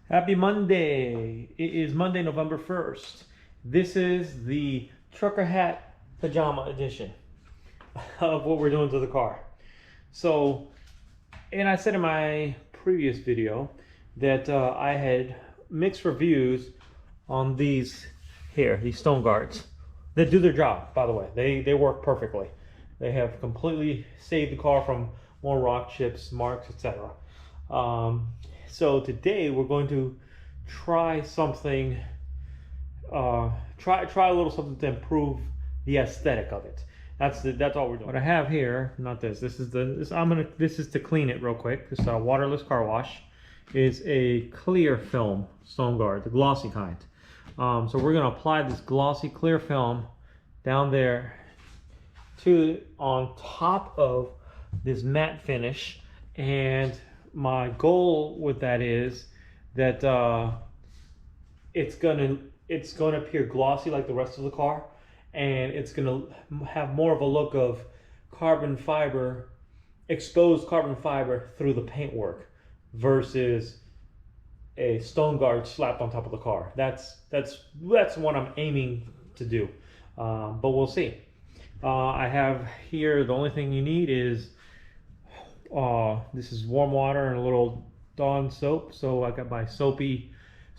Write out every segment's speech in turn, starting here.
Happy Monday. It is Monday, November 1st. This is the trucker hat pajama edition of what we're doing to the car. So, and I said in my previous video that I had mixed reviews on these stone guards. They do their job, by the way. They work perfectly. They have completely saved the car from more rock chips, marks, etc. So today we're going to try something, try a little something to improve the aesthetic of it. That's all we're doing. What I have here, not this. This is to clean it real quick. This waterless car wash is a clear film stone guard, the glossy kind. So we're gonna apply this glossy clear film down there on top of this matte finish, and my goal with that is that it's gonna appear glossy like the rest of the car, and it's gonna have more of a look of carbon fiber, exposed carbon fiber through the paintwork versus a stone guard slapped on top of the car. That's what I'm aiming to do, but we'll see. I have here, the only thing you need is this is warm water and a little Dawn soap. So I got my soapy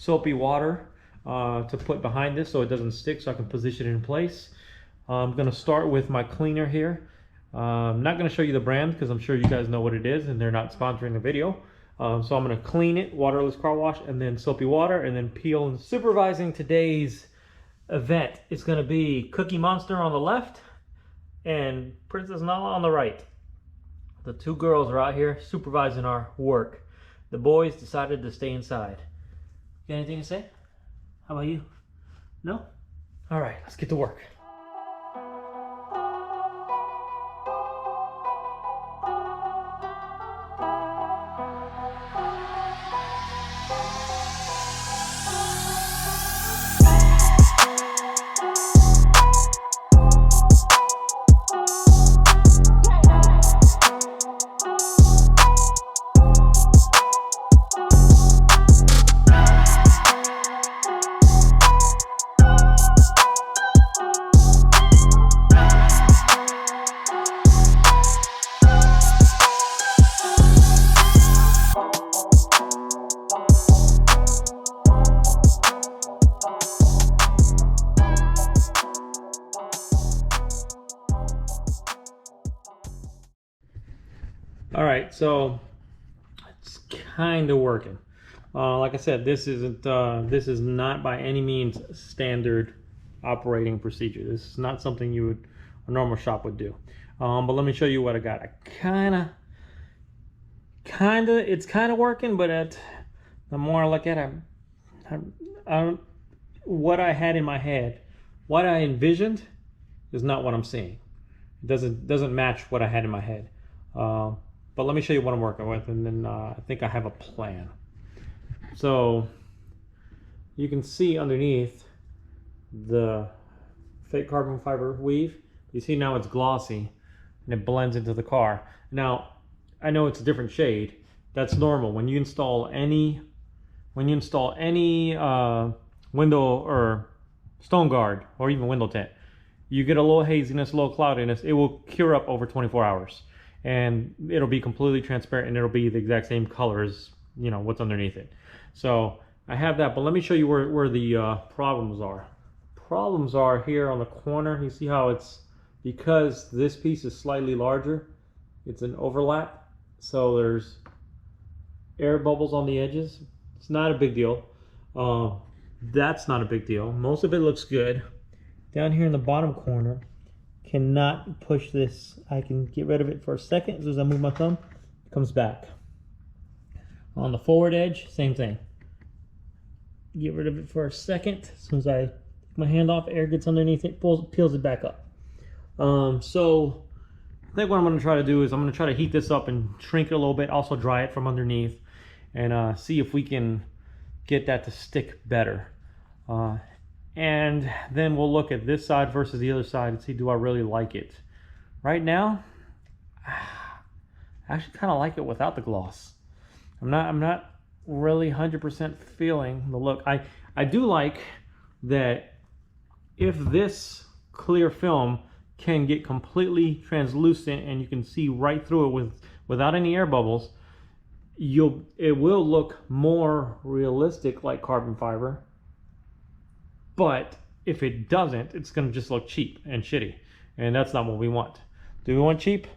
water to put behind this so it doesn't stick, so I can position it in place. I'm gonna start with my cleaner here. I'm not gonna show you the brand because I'm sure you guys know what it is and they're not sponsoring the video. So I'm gonna clean it, waterless car wash, and then soapy water, and then peel. And supervising today's event is gonna be Cookie Monster on the left and Princess Nala on the right. The two girls are out here supervising our work. The boys decided to stay inside. You got anything to say? How about you? No? All right, let's get to work. All right, so it's kind of working. Like I said, this is not by any means standard operating procedure. This is not something a normal shop would do. But let me show you what I got. It's kind of working, but the more I look at it, what I had in my head, what I envisioned, is not what I'm seeing. It doesn't match what I had in my head. But let me show you what I'm working with, and then I think I have a plan. So you can see underneath the fake carbon fiber weave. You see now it's glossy and it blends into the car. Now I know it's a different shade. That's normal when you install any window or stone guard or even window tint. You get a little haziness, a little cloudiness. It will cure up over 24 hours. And it'll be completely transparent, and it'll be the exact same color as what's underneath it. So I have that, but let me show you where the problems are. Problems are here on the corner. You see how it's, because this piece is slightly larger, it's an overlap, so there's air bubbles on the edges. It's not a big deal. That's not a big deal. Most of it looks good. Down here in the bottom corner, cannot push this. I can get rid of it for a second. As soon as I move my thumb, it comes back. On the forward edge, same thing. Get rid of it for a second. As soon as I take my hand off, air gets underneath it, peels it back up. So I think what I'm going to try to do is I'm going to try to heat this up and shrink it a little bit, also dry it from underneath, and see if we can get that to stick better. And then we'll look at this side versus the other side and see, do I really like it? Right now, I actually kind of like it without the gloss. I'm not really 100% feeling the look. I do like that if this clear film can get completely translucent and you can see right through it without any air bubbles, it will look more realistic like carbon fiber. But if it doesn't, it's going to just look cheap and shitty, and that's not what we want. Do we want cheap?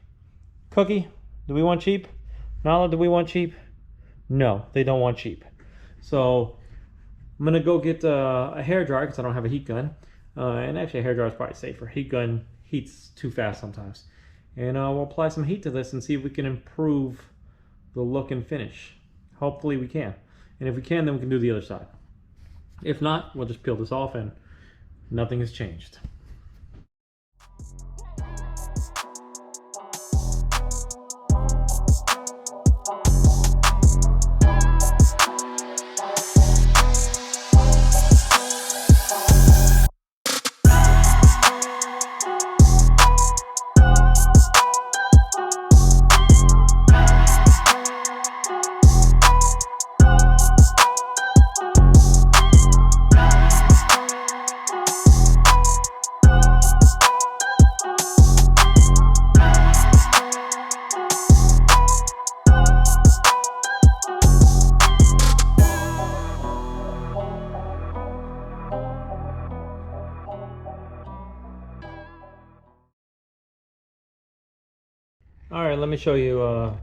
Cookie, do we want cheap? Nala, do we want cheap? No, they don't want cheap. So I'm gonna go get a hair dryer because I don't have a heat gun, and actually a hair dryer is probably safer. Heat gun heats too fast sometimes, and we'll apply some heat to this and see if we can improve the look and finish. Hopefully we can, and if we can, then we can do the other side. If not, we'll just peel this off and nothing has changed. All right, let me show you.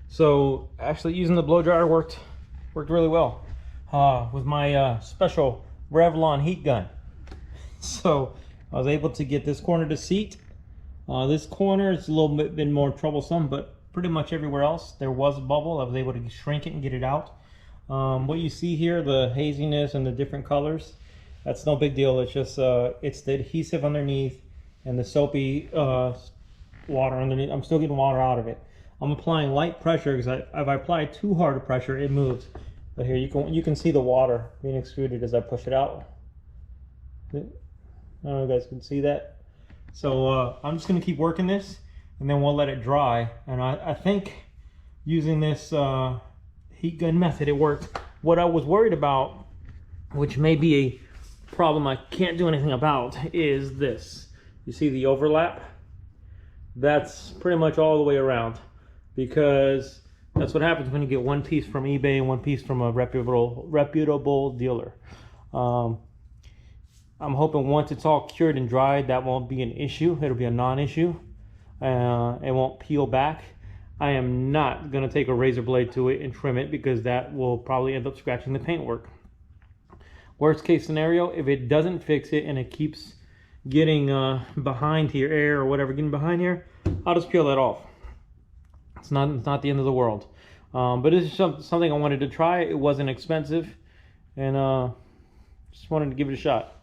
So actually using the blow dryer worked really well with my special Revlon heat gun. So I was able to get this corner to seat. This corner is a little bit more troublesome, but pretty much everywhere else there was a bubble. I was able to shrink it and get it out. What you see here, the haziness and the different colors, that's no big deal. It's just it's the adhesive underneath and the soapy water underneath. I'm still getting water out of it. I'm applying light pressure because if I apply too hard of pressure, it moves. But here you can see the water being extruded as I push it out. I don't know if you guys can see that. So I'm just going to keep working this, and then we'll let it dry. And I think using this heat gun method, it worked. What I was worried about, which may be a problem I can't do anything about, is this. You see the overlap? That's pretty much all the way around, because that's what happens when you get one piece from eBay and one piece from a reputable dealer. I'm hoping once it's all cured and dried, that won't be an issue. It'll be a non-issue. It won't peel back. I am not going to take a razor blade to it and trim it, because that will probably end up scratching the paintwork. Worst case scenario, if it doesn't fix it and it keeps getting behind here, air or whatever getting behind here, I'll just peel that off. It's not the end of the world. But it's something I wanted to try. It wasn't expensive, and just wanted to give it a shot.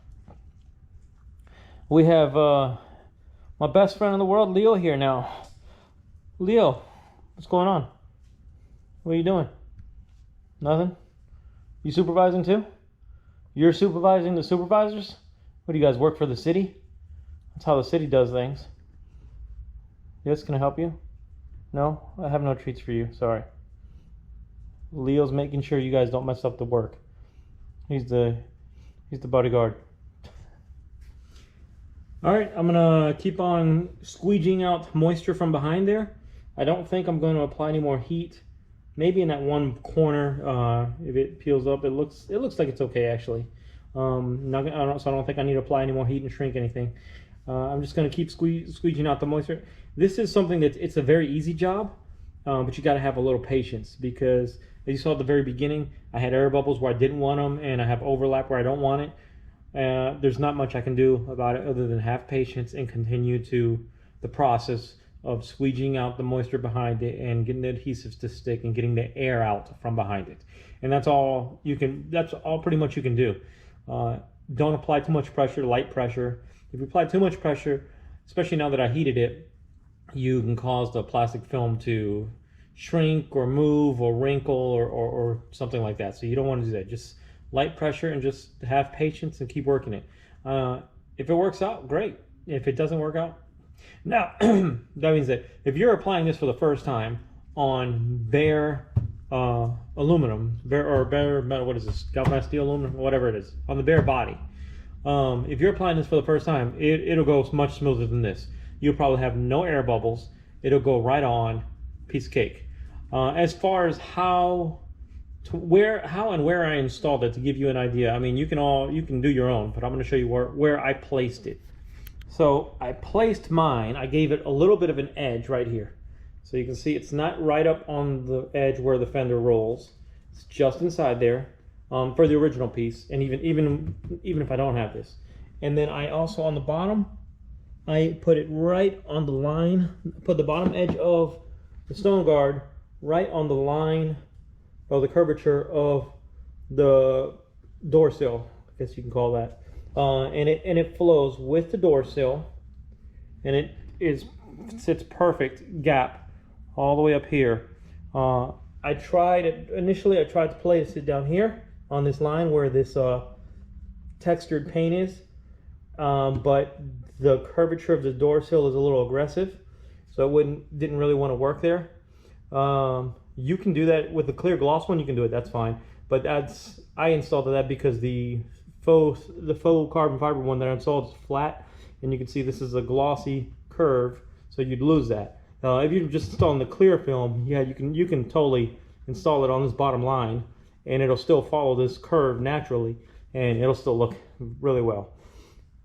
We have my best friend in the world, Leo, here now. Leo, what's going on? What are you doing? Nothing? You supervising too? You're supervising the supervisors? What do you guys work for, the city? That's how the city does things. Yes, can I help you? No, I have no treats for you. Sorry. Leo's making sure you guys don't mess up the work. He's the bodyguard. All right, I'm gonna keep on squeegeeing out moisture from behind there. I don't think I'm going to apply any more heat. Maybe in that one corner, if it peels up, it looks like it's okay actually. So I don't think I need to apply any more heat and shrink anything. I'm just going to keep squeeging out the moisture. This is something that it's a very easy job, but you got to have a little patience, because as you saw at the very beginning, I had air bubbles where I didn't want them, and I have overlap where I don't want it. There's not much I can do about it other than have patience and continue to the process of squeegeeing out the moisture behind it and getting the adhesives to stick and getting the air out from behind it. And that's all pretty much you can do. Don't apply too much pressure, light pressure. If you apply too much pressure, especially now that I heated it, you can cause the plastic film to shrink or move or wrinkle or something like that. So you don't want to do that. Just light pressure and just have patience and keep working it. If it works out, great. If it doesn't work out, now that means that if you're applying this for the first time on bare aluminum, bare metal. What is this? Galvanized steel, aluminum, whatever it is, on the bare body. If you're applying this for the first time, it'll go much smoother than this. You'll probably have no air bubbles. It'll go right on, piece of cake. As far as how and where I installed it, to give you an idea, I mean, you can do your own, but I'm going to show you where I placed it. So I placed mine. I gave it a little bit of an edge right here, so you can see it's not right up on the edge where the fender rolls. It's just inside there for the original piece, and even if I don't have this. And then I also, on the bottom, I put it right on the line. Put the bottom edge of the stone guard right on the line of the curvature of the door sill, I guess you can call that. And it flows with the door sill, and it sits perfect gap all the way up here. Initially I tried to place it down here on this line where this textured paint is, but the curvature of the door sill is a little aggressive, so it didn't really want to work there. You can do that with the clear gloss one. You can do it. That's fine. But I installed that because the faux carbon fiber one that I installed is flat, and you can see this is a glossy curve, so you'd lose that. If you're just installing the clear film, yeah, you can totally install it on this bottom line, and it'll still follow this curve naturally, and it'll still look really well.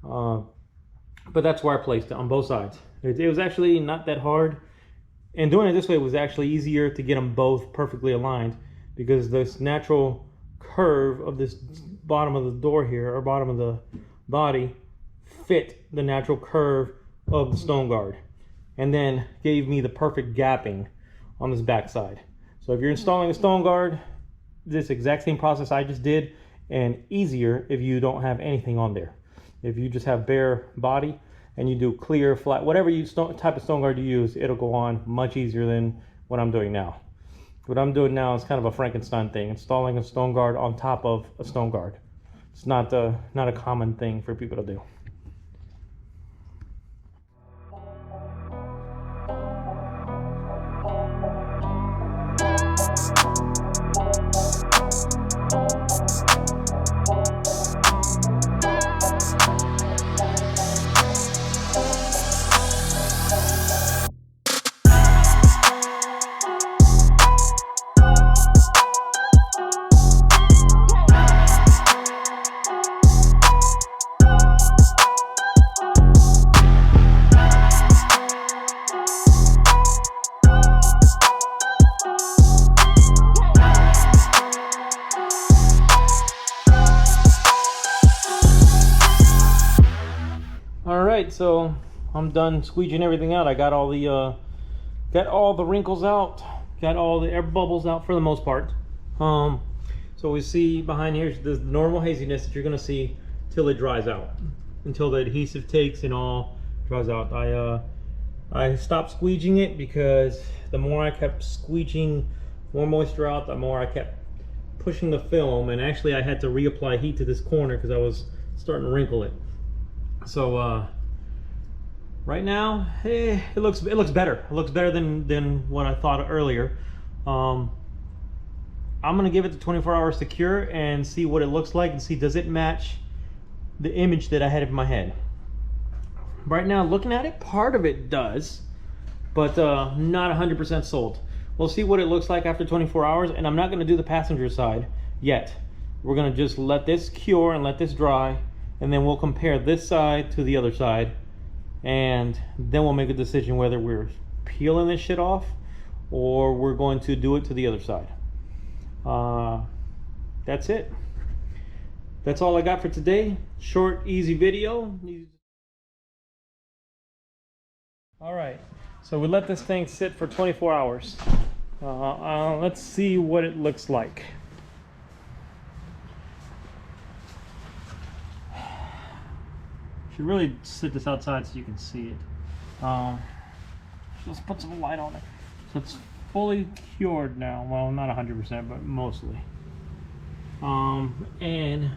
But that's where I placed it, on both sides. It was actually not that hard. And doing it this way was actually easier to get them both perfectly aligned, because this natural curve of this bottom of the door here, or bottom of the body, fit the natural curve of the stone guard, and then gave me the perfect gapping on this back side. So if you're installing a stone guard, this exact same process I just did, and easier if you don't have anything on there. If you just have bare body and you do clear, flat, whatever type of stone guard you use, it'll go on much easier than what I'm doing now. What I'm doing now is kind of a Frankenstein thing, installing a stone guard on top of a stone guard. It's not a common thing for people to do. Alright, so I'm done squeegeeing everything out. I got all the wrinkles out, got all the air bubbles out for the most part. So we see behind here the normal haziness that you're going to see till it dries out, until the adhesive takes and all dries out. I stopped squeegeeing it because the more I kept squeegeeing more moisture out, the more I kept pushing the film, and actually I had to reapply heat to this corner because I was starting to wrinkle it. So right now, it looks better. It looks better than what I thought earlier. I'm gonna give it the 24 hours to cure and see what it looks like, and see does it match the image that I had in my head. Right now, looking at it, part of it does, but not 100% sold. We'll see what it looks like after 24 hours, and I'm not gonna do the passenger side yet. We're gonna just let this cure and let this dry, and then we'll compare this side to the other side, and then we'll make a decision whether we're peeling this shit off or we're going to do it to the other side. That's it. That's all I got for today. Short, easy video. All right, so we let this thing sit for 24 hours. Let's see what it looks like. Should really sit this outside so you can see it. Let's put some light on it. So it's fully cured now. Well, not 100%, but mostly. And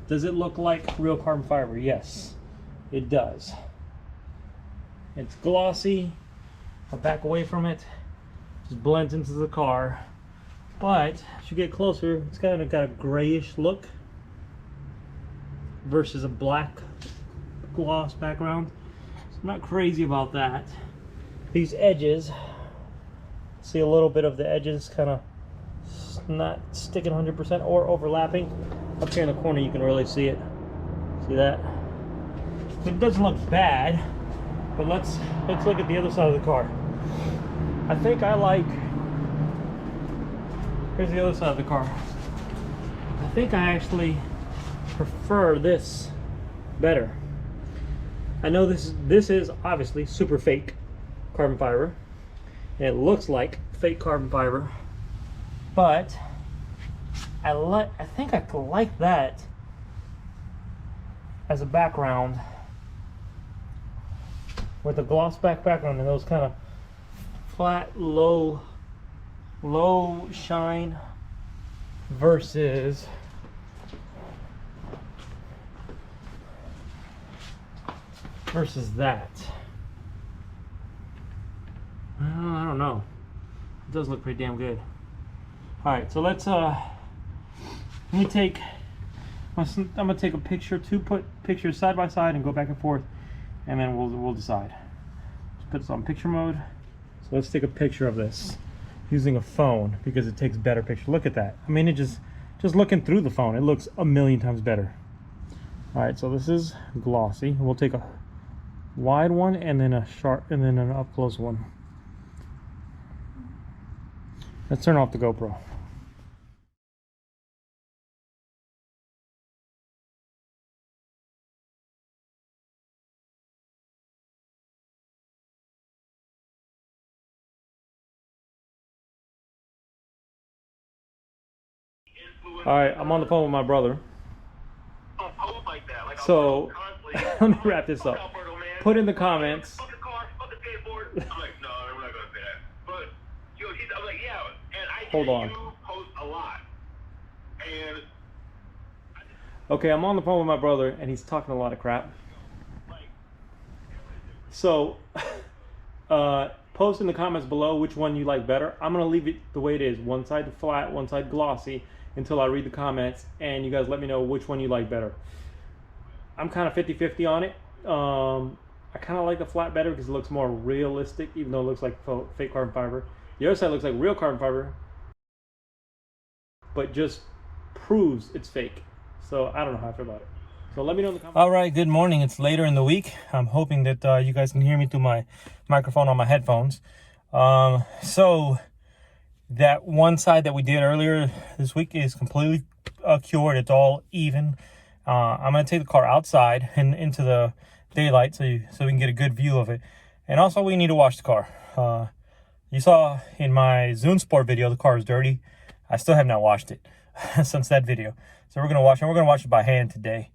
does it look like real carbon fiber? Yes, it does. It's glossy. I'll back away from it. Just blends into the car. But as you get closer, it's kind of got a grayish look versus a black gloss background. So I'm not crazy about that. These edges, see a little bit of the edges kind of not sticking 100% or overlapping. Up here in the corner you can really see it. See that? It doesn't look bad, but let's look at the other side of the car. I think I like, here's the other side of the car. I think I actually prefer this better. I know this is obviously super fake carbon fiber, and it looks like fake carbon fiber, but I think I like that as a background with a gloss background and those kind of flat low shine versus that. I don't know. It does look pretty damn good. All right, so let's I'm gonna take a picture, put pictures side by side and go back and forth, and then we'll decide. Just put this on picture mode. So let's take a picture of this using a phone because it takes better picture. Look at that. I mean, it just looking through the phone, it looks a million times better. All right, so this is glossy. We'll take a wide one and then a sharp and then an up close one. Let's turn off the GoPro. All right, I'm on the phone with my brother. So let me wrap this up. Put in the comments. I'm like, no, we're not gonna say that. But I'm like, yeah, and I Hold on. You post a lot. And okay, I'm on the phone with my brother, and he's talking a lot of crap. So, post in the comments below which one you like better. I'm gonna leave it the way it is, one side flat, one side glossy, until I read the comments, and you guys let me know which one you like better. I'm kind of 50-50 on it. I kind of like the flat better because it looks more realistic, even though it looks like fake carbon fiber. The other side looks like real carbon fiber, but just proves it's fake. So I don't know how I feel about it. So let me know in the comments. All right, good morning. It's later in the week. I'm hoping that you guys can hear me through my microphone on my headphones. So that one side that we did earlier this week is completely cured. It's all even. I'm going to take the car outside and into the daylight so we can get a good view of it. And also we need to wash the car. You saw in my Zune Sport video the car is dirty. I still have not washed it since that video. So we're going to wash it. We're going to wash it by hand today.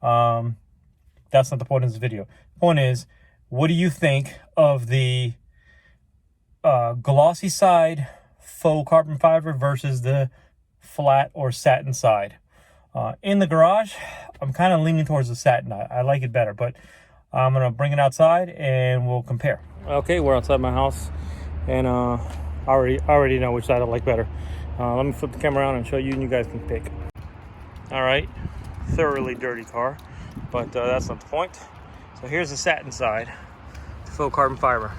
That's not the point of this video. The point is, what do you think of the glossy side faux carbon fiber versus the flat or satin side? In the garage, I'm kind of leaning towards the satin. I like it better, but I'm going to bring it outside and we'll compare. Okay, we're outside my house, and I already know which side I like better. Let me flip the camera around and show you, and you guys can pick. All right, thoroughly dirty car, but that's not the point. So here's the satin side, the faux carbon fiber.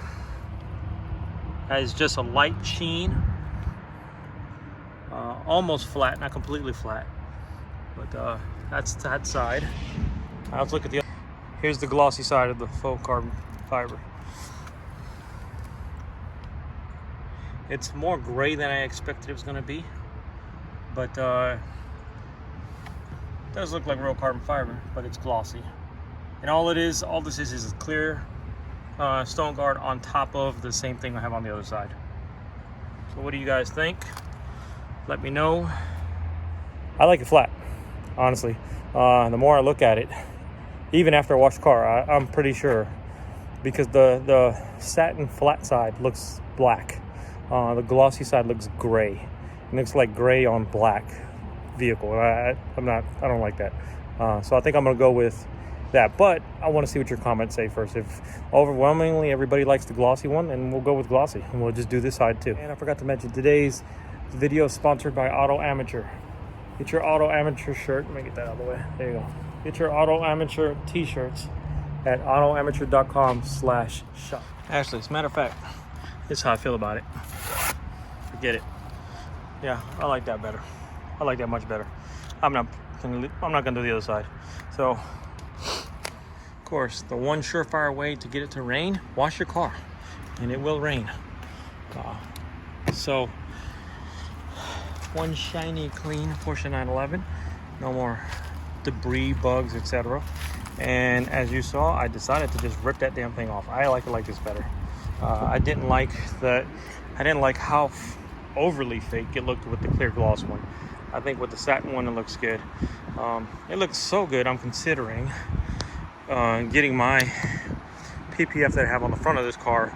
That is just a light sheen, almost flat, not completely flat. But that's that side. Now let's look at the other. Here's the glossy side of the faux carbon fiber. It's more gray than I expected it was going to be, but it does look like real carbon fiber, but it's glossy. And all this is a clear stone guard on top of the same thing I have on the other side. So what do you guys think? Let me know. I like it flat, honestly. The more I look at it, even after I wash the car, I'm pretty sure, because the satin flat side looks black. The glossy side looks gray. It looks like gray on black vehicle. I don't like that. So I think I'm gonna go with that. But I want to see what your comments say first. If overwhelmingly everybody likes the glossy one, then we'll go with glossy, and we'll just do this side too. And I forgot to mention, today's The video is sponsored by Auto Amateur. Get your Auto Amateur shirt. Let me get that out of the way. There you go. Get your Auto Amateur t-shirts at autoamateur.com/shop. Actually, as a matter of fact, this is how I feel about it. Forget it. Yeah, I like that better. I like that much better. I'm not gonna do the other side. So, of course, the one surefire way to get it to rain: wash your car, and it will rain. So, one shiny, clean Porsche 911. No more debris, bugs, etc. And as you saw, I decided to just rip that damn thing off. I like it like this better. I didn't like how overly fake it looked with the clear gloss one. I think with the satin one, it looks good. It looks so good, I'm considering getting my PPF that I have on the front of this car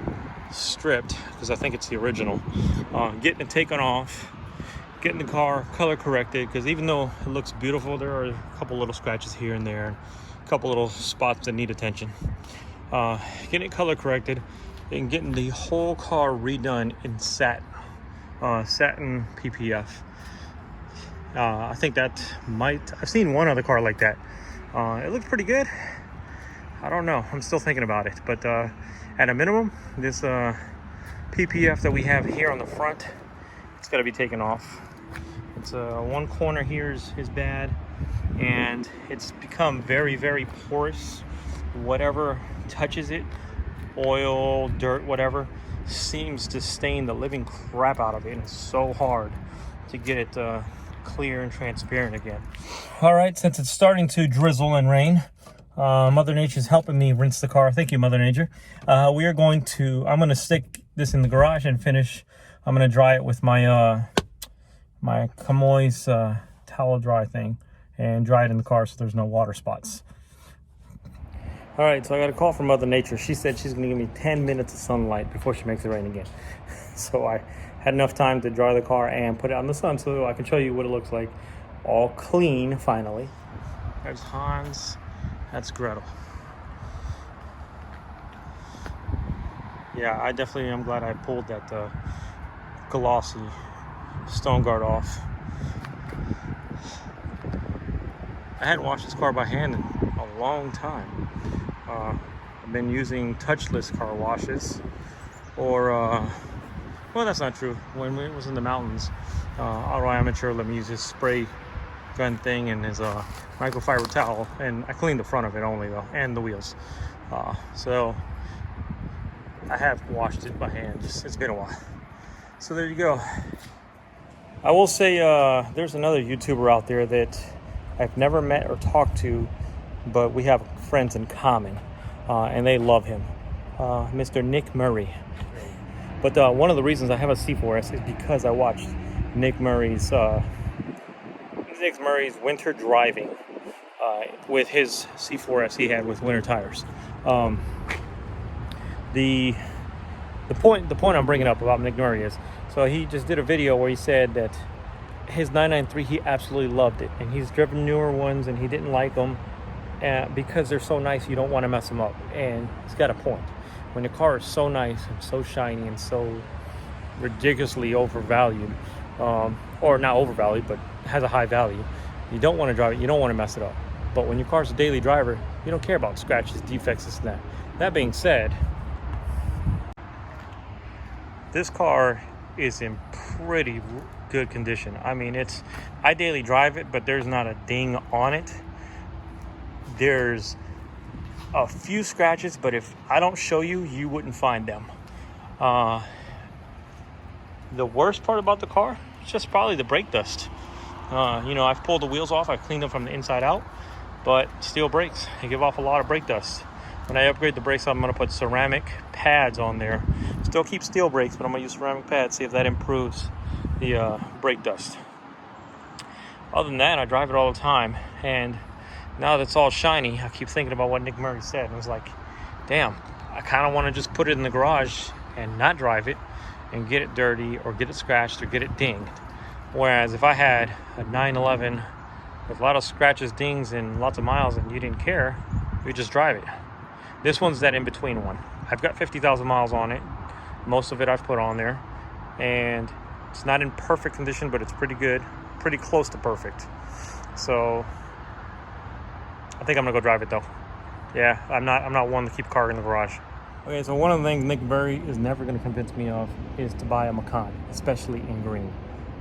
stripped, because I think it's the original. Getting it taken off, getting the car color corrected, because even though it looks beautiful, there are a couple little scratches here and there, a couple little spots that need attention. Getting it color corrected and getting the whole car redone in satin PPF. I think that I've seen one other car like that. It looked pretty good. I don't know, I'm still thinking about it, but at a minimum, this PPF that we have here on the front, it's got to be taken off. It's one corner here is bad, and it's become very, very porous. Whatever touches it, oil, dirt, whatever, seems to stain the living crap out of it, and it's so hard to get it clear and transparent again. All right, since it's starting to drizzle and rain, Mother Nature's helping me rinse the car. Thank you, Mother Nature. I'm going to stick this in the garage and finish. I'm going to dry it with my my Camoys towel dry thing, and dry it in the car so there's no water spots. All right, so I got a call from Mother Nature. She said she's going to give me 10 minutes of sunlight before she makes it rain again. So I had enough time to dry the car and put it on the sun so I can show you what it looks like, all clean finally. There's Hans. That's Gretel. Yeah, I definitely am glad I pulled that glossy stone guard off. I hadn't washed this car by hand in a long time. I've been using touchless car washes, or well, that's not true. When it was in the mountains, Auto Amateur let me use his spray gun thing and his microfiber towel, and I cleaned the front of it only though, and the wheels. So I have washed it by hand. It's been a while. So there you go. I will say there's another YouTuber out there that I've never met or talked to, but we have friends in common, and they love him, Mr. Nick Murray. But one of the reasons I have a C4S is because I watched Nick Murray's winter driving with his C4S he had with winter tires. The point I'm bringing up about Nick Murray is, so he just did a video where he said that his 993, he absolutely loved it, and he's driven newer ones and he didn't like them because they're so nice you don't want to mess them up. And he's got a point. When the car is so nice and so shiny and so ridiculously overvalued, or not overvalued, but has a high value, you don't want to drive it, you don't want to mess it up. But when your car's a daily driver, you don't care about scratches, defects, this and that. That being said, this car is in pretty good condition. I mean, I daily drive it, but there's not a ding on it. There's a few scratches, but if I don't show you, you wouldn't find them. The worst part about the car is just probably the brake dust. I've pulled the wheels off, I've cleaned them from the inside out, but steel brakes, they give off a lot of brake dust. When I upgrade the brakes, I'm going to put ceramic pads on there. Still keep steel brakes, but I'm going to use ceramic pads, see if that improves the brake dust. Other than that, I drive it all the time, and now that it's all shiny, I keep thinking about what Nick Murray said, and I was like, damn, I kind of want to just put it in the garage and not drive it and get it dirty or get it scratched or get it dinged. Whereas if I had a 911 with a lot of scratches, dings, and lots of miles, and you didn't care, you just drive it. This one's that in-between one. I've got 50,000 miles on it. Most of it I've put on there. And It's not in perfect condition, but it's pretty good, pretty close to perfect. So I think I'm gonna go drive it though. Yeah, I'm not one to keep a car in the garage. Okay, so one of the things Nick Murray is never gonna convince me of is to buy a Macan, especially in green.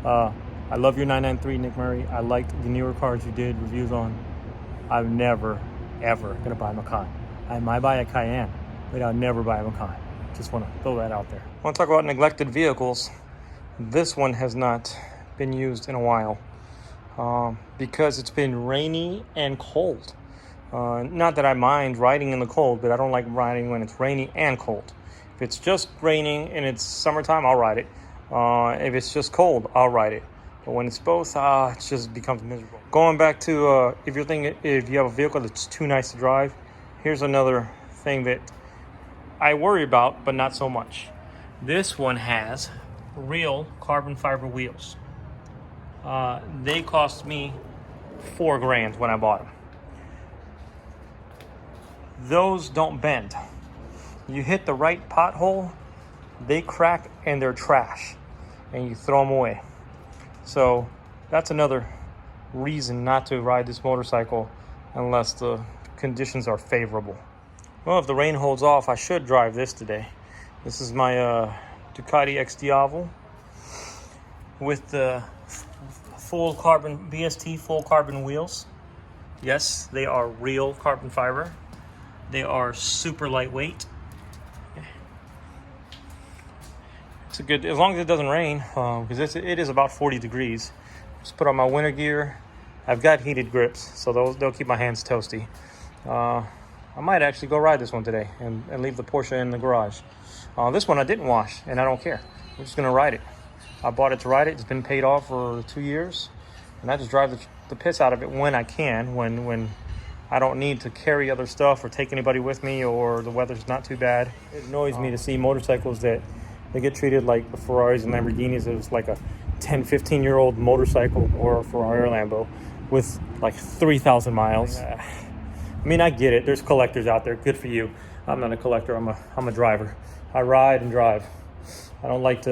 I love your 993, Nick Murray. I liked the newer cars you did reviews on. I'm never, ever gonna buy a Macan. I might buy a Cayenne, but I'll never buy a Macan. Just wanna throw that out there. I wanna talk about neglected vehicles. This one has not been used in a while because it's been rainy and cold. Not that I mind riding in the cold, but I don't like riding when it's rainy and cold. If it's just raining and it's summertime, I'll ride it. If it's just cold, I'll ride it. But when it's both, it just becomes miserable. Going back to if you have a vehicle that's too nice to drive, here's another thing that I worry about, but not so much. This one has real carbon fiber wheels. They cost me $4,000 when I bought them. Those don't bend. You hit the right pothole, they crack and they're trash, and you throw them away. So that's another reason not to ride this motorcycle unless the conditions are favorable. Well, if the rain holds off, I should drive this today. This is my Ducati X Diavel with the full carbon BST full carbon wheels. Yes, they are real carbon fiber. They are super lightweight. It's a good, as long as it doesn't rain, because it is about 40 degrees. Just put on my winter gear. I've got heated grips, so they'll keep my hands toasty. I might actually go ride this one today and leave the Porsche in the garage. This one I didn't wash, and I don't care. I'm just gonna ride it. I bought it to ride it. It's been paid off for 2 years, and I just drive the piss out of it when I can, when I don't need to carry other stuff or take anybody with me, or the weather's not too bad. It annoys me to see motorcycles that they get treated like the Ferraris and Lamborghinis. It's like a 10, 15-year-old motorcycle or a Ferrari or Lambo with like 3,000 miles. I mean, I get it. There's collectors out there. Good for you. I'm not a collector. I'm a driver. I ride and drive. I don't like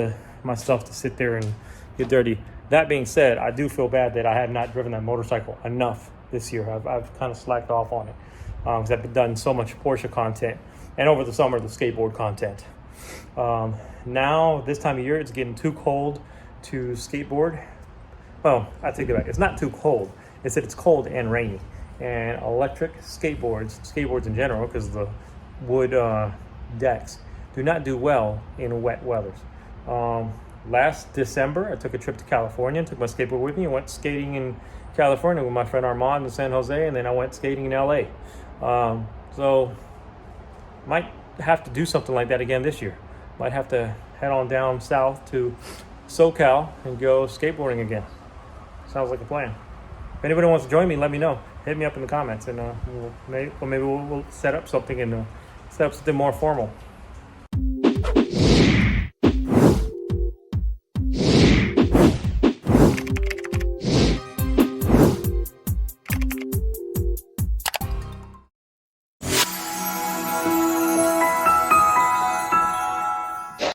my stuff to sit there and get dirty. That being said, I do feel bad that I have not driven that motorcycle enough this year. I've kind of slacked off on it because I've done so much Porsche content, and over the summer the skateboard content. Now this time of year it's getting too cold to skateboard. Well, I take it back. It's not too cold. It's that it's cold and rainy. And electric skateboards in general, because the wood decks do not do well in wet weathers. Last December, I took a trip to California and took my skateboard with me and went skating in California with my friend Armand in San Jose, and then I went skating in LA. So might have to do something like that again this year. Might have to head on down south to SoCal and go skateboarding again. Sounds like a plan. If anybody wants to join me, let me know. Hit me up in the comments, and maybe we'll set up something and set up something more formal.